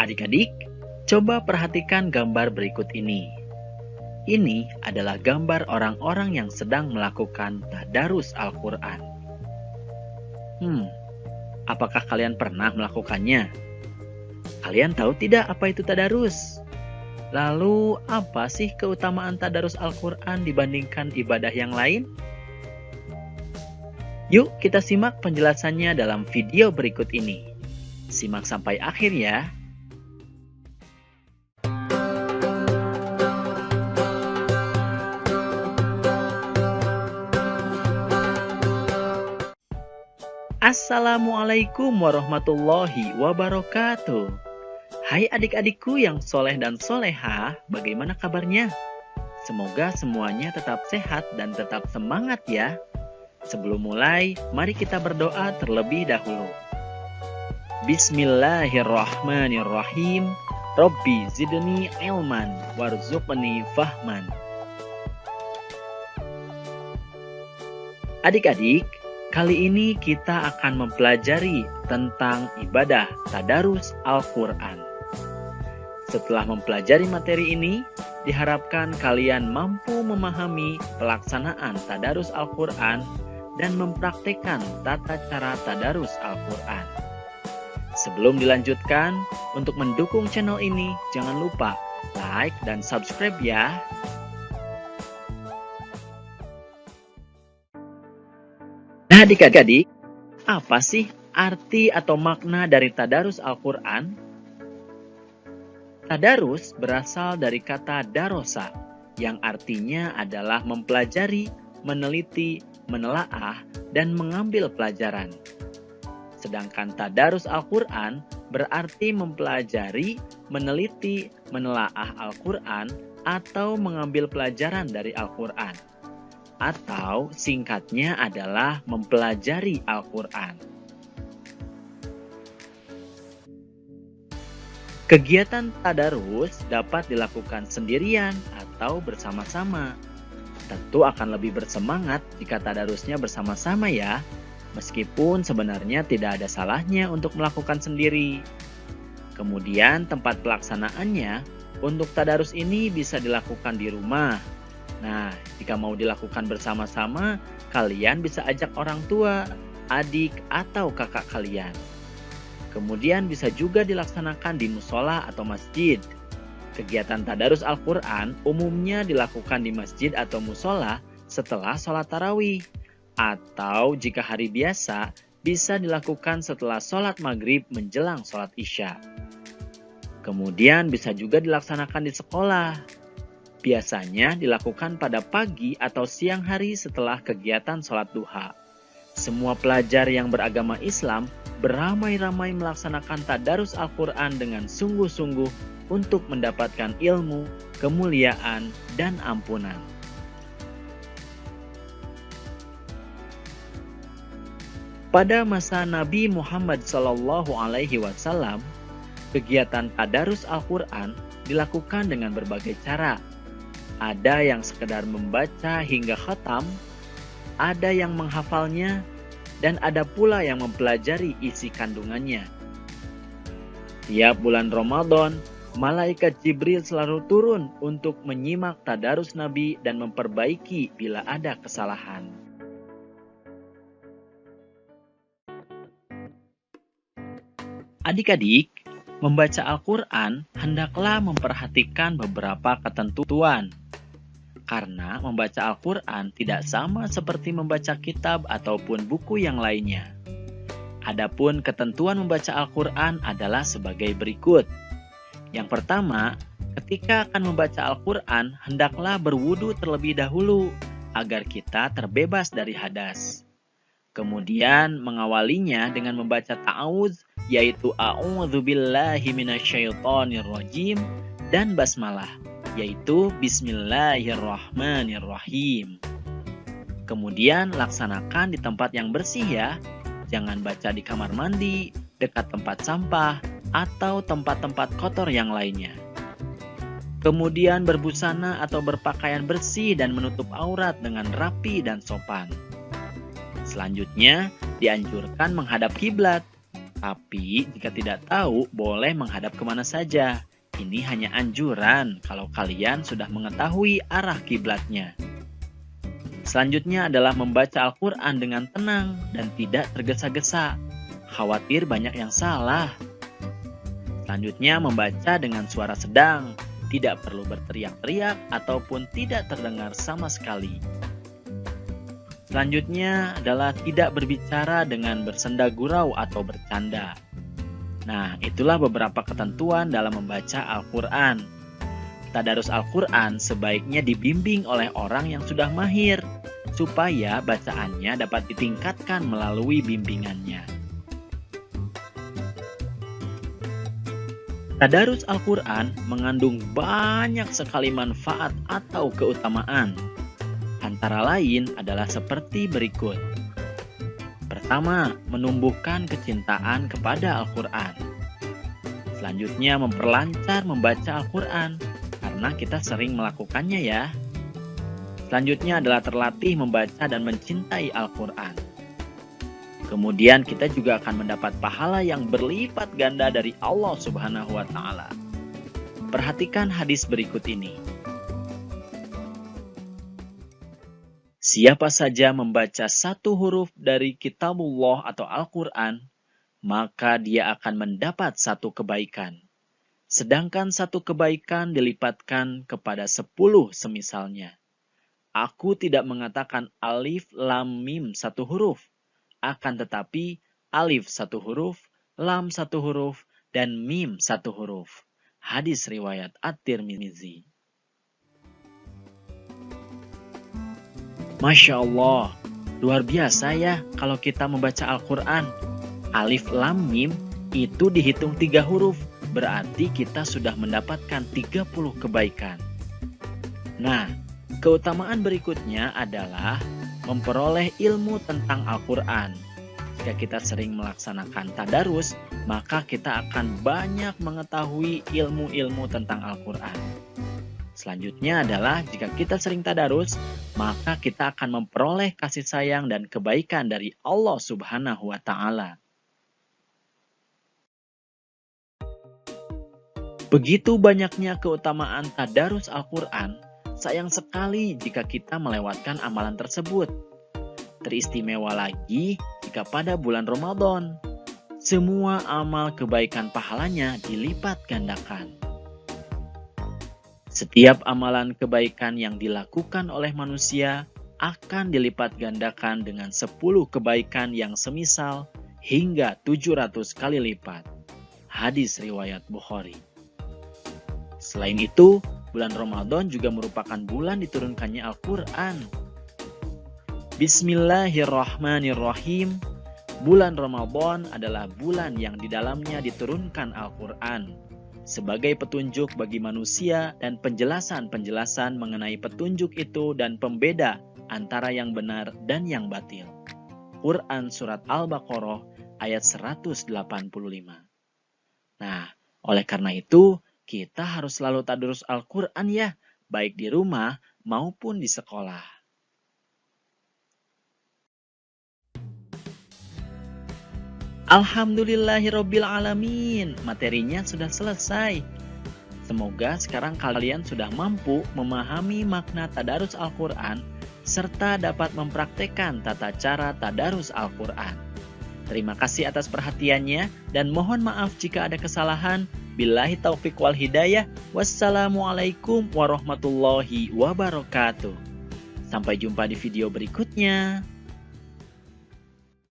Adik-adik, coba perhatikan gambar berikut ini. Ini adalah gambar orang-orang yang sedang melakukan tadarus Al-Quran. Apakah kalian pernah melakukannya? Kalian tahu tidak apa itu tadarus? Lalu, apa sih keutamaan tadarus Al-Quran dibandingkan ibadah yang lain? Yuk kita simak penjelasannya dalam video berikut ini. Simak sampai akhir ya. Assalamualaikum warahmatullahi wabarakatuh. Hai adik-adikku yang soleh dan soleha, bagaimana kabarnya? Semoga semuanya tetap sehat dan tetap semangat ya. Sebelum mulai, mari kita berdoa terlebih dahulu. Bismillahirrahmanirrahim. Rabbi zidni ilman warzuqni fahman. Adik-adik, kali ini kita akan mempelajari tentang ibadah tadarus Al-Quran. Setelah mempelajari materi ini, diharapkan kalian mampu memahami pelaksanaan tadarus Al-Quran dan mempraktikkan tata cara tadarus Al-Quran. Sebelum dilanjutkan, untuk mendukung channel ini, jangan lupa like dan subscribe ya. Nah adik-adik, apa sih arti atau makna dari tadarus Al-Quran? Tadarus berasal dari kata darosa, yang artinya adalah mempelajari, meneliti, menelaah, dan mengambil pelajaran. Sedangkan tadarus Al-Quran berarti mempelajari, meneliti, menelaah Al-Quran, atau mengambil pelajaran dari Al-Quran. Atau singkatnya adalah mempelajari Al-Quran. Kegiatan tadarus dapat dilakukan sendirian atau bersama-sama. Tentu akan lebih bersemangat jika tadarusnya bersama-sama ya, meskipun sebenarnya tidak ada salahnya untuk melakukan sendiri. Kemudian tempat pelaksanaannya untuk tadarus ini bisa dilakukan di rumah. Nah, jika mau dilakukan bersama-sama, kalian bisa ajak orang tua, adik, atau kakak kalian. Kemudian bisa juga dilaksanakan di musola atau masjid. Kegiatan tadarus Al-Quran umumnya dilakukan di masjid atau musola setelah sholat tarawih. Atau jika hari biasa, bisa dilakukan setelah sholat maghrib menjelang sholat isya. Kemudian bisa juga dilaksanakan di sekolah. Biasanya dilakukan pada pagi atau siang hari setelah kegiatan sholat duha. Semua pelajar yang beragama Islam beramai-ramai melaksanakan tadarus Al-Quran dengan sungguh-sungguh untuk mendapatkan ilmu, kemuliaan, dan ampunan. Pada masa Nabi Muhammad SAW, kegiatan tadarus Al-Quran dilakukan dengan berbagai cara. Ada yang sekedar membaca hingga khatam, ada yang menghafalnya, dan ada pula yang mempelajari isi kandungannya. Tiap bulan Ramadan, malaikat Jibril selalu turun untuk menyimak tadarus Nabi dan memperbaiki bila ada kesalahan. Adik-adik, membaca Al-Quran hendaklah memperhatikan beberapa ketentuan. Karena membaca Al-Quran tidak sama seperti membaca kitab ataupun buku yang lainnya. Adapun ketentuan membaca Al-Quran adalah sebagai berikut. Yang pertama, ketika akan membaca Al-Quran, hendaklah berwudu terlebih dahulu agar kita terbebas dari hadas. Kemudian mengawalinya dengan membaca ta'awudz, yaitu a'udzubillahi minasyaitonirrajim, dan basmalah, yaitu Bismillahirrahmanirrahim. Kemudian laksanakan di tempat yang bersih ya. Jangan baca di kamar mandi, dekat tempat sampah, atau tempat-tempat kotor yang lainnya. Kemudian berbusana atau berpakaian bersih dan menutup aurat dengan rapi dan sopan. Selanjutnya, dianjurkan menghadap kiblat. Tapi jika tidak tahu, boleh menghadap kemana saja. Ini hanya anjuran kalau kalian sudah mengetahui arah kiblatnya. Selanjutnya adalah membaca Al-Quran dengan tenang dan tidak tergesa-gesa. Khawatir banyak yang salah. Selanjutnya membaca dengan suara sedang, tidak perlu berteriak-teriak ataupun tidak terdengar sama sekali. Selanjutnya adalah tidak berbicara dengan bersenda gurau atau bercanda. Nah, itulah beberapa ketentuan dalam membaca Al-Quran. Tadarus Al-Quran sebaiknya dibimbing oleh orang yang sudah mahir, supaya bacaannya dapat ditingkatkan melalui bimbingannya. Tadarus Al-Quran mengandung banyak sekali manfaat atau keutamaan. Antara lain adalah seperti berikut. Pertama, menumbuhkan kecintaan kepada Al-Quran. Selanjutnya, memperlancar membaca Al-Quran, karena kita sering melakukannya ya. Selanjutnya adalah terlatih membaca dan mencintai Al-Quran. Kemudian kita juga akan mendapat pahala yang berlipat ganda dari Allah Subhanahu wa Ta'ala. Perhatikan hadis berikut ini. Siapa saja membaca satu huruf dari Kitabullah atau Al-Quran, maka dia akan mendapat satu kebaikan. Sedangkan satu kebaikan dilipatkan kepada 10 semisalnya. Aku tidak mengatakan alif, lam, mim satu huruf. Akan tetapi alif satu huruf, lam satu huruf, dan mim satu huruf. Hadis riwayat At-Tirmizi. Masya Allah, luar biasa ya kalau kita membaca Al-Quran. Alif, lam, mim itu dihitung 3 huruf, berarti kita sudah mendapatkan 30 kebaikan. Nah, keutamaan berikutnya adalah memperoleh ilmu tentang Al-Quran. Jika kita sering melaksanakan tadarus, maka kita akan banyak mengetahui ilmu-ilmu tentang Al-Quran. Selanjutnya adalah jika kita sering tadarus, maka kita akan memperoleh kasih sayang dan kebaikan dari Allah Subhanahu wa Ta'ala. Begitu banyaknya keutamaan tadarus Al-Quran, sayang sekali jika kita melewatkan amalan tersebut. Teristimewa lagi jika pada bulan Ramadan, semua amal kebaikan pahalanya dilipat gandakan. Setiap amalan kebaikan yang dilakukan oleh manusia akan dilipat gandakan dengan 10 kebaikan yang semisal hingga 700 kali lipat. Hadis riwayat Bukhari. Selain itu, bulan Ramadan juga merupakan bulan diturunkannya Al-Quran. Bismillahirrahmanirrahim. Bulan Ramadan adalah bulan yang di dalamnya diturunkan Al-Quran sebagai petunjuk bagi manusia dan penjelasan-penjelasan mengenai petunjuk itu dan pembeda antara yang benar dan yang batil. Quran Surat Al-Baqarah ayat 185. Nah, oleh karena itu, kita harus selalu tadarus Al-Quran ya, baik di rumah maupun di sekolah. Alhamdulillahirabbil alamin. Materinya sudah selesai. Semoga sekarang kalian sudah mampu memahami makna tadarus Al-Quran serta dapat mempraktekkan tata cara tadarus Al-Quran. Terima kasih atas perhatiannya dan mohon maaf jika ada kesalahan. Billahi taufiq wal hidayah. Wassalamualaikum warahmatullahi wabarakatuh. Sampai jumpa di video berikutnya.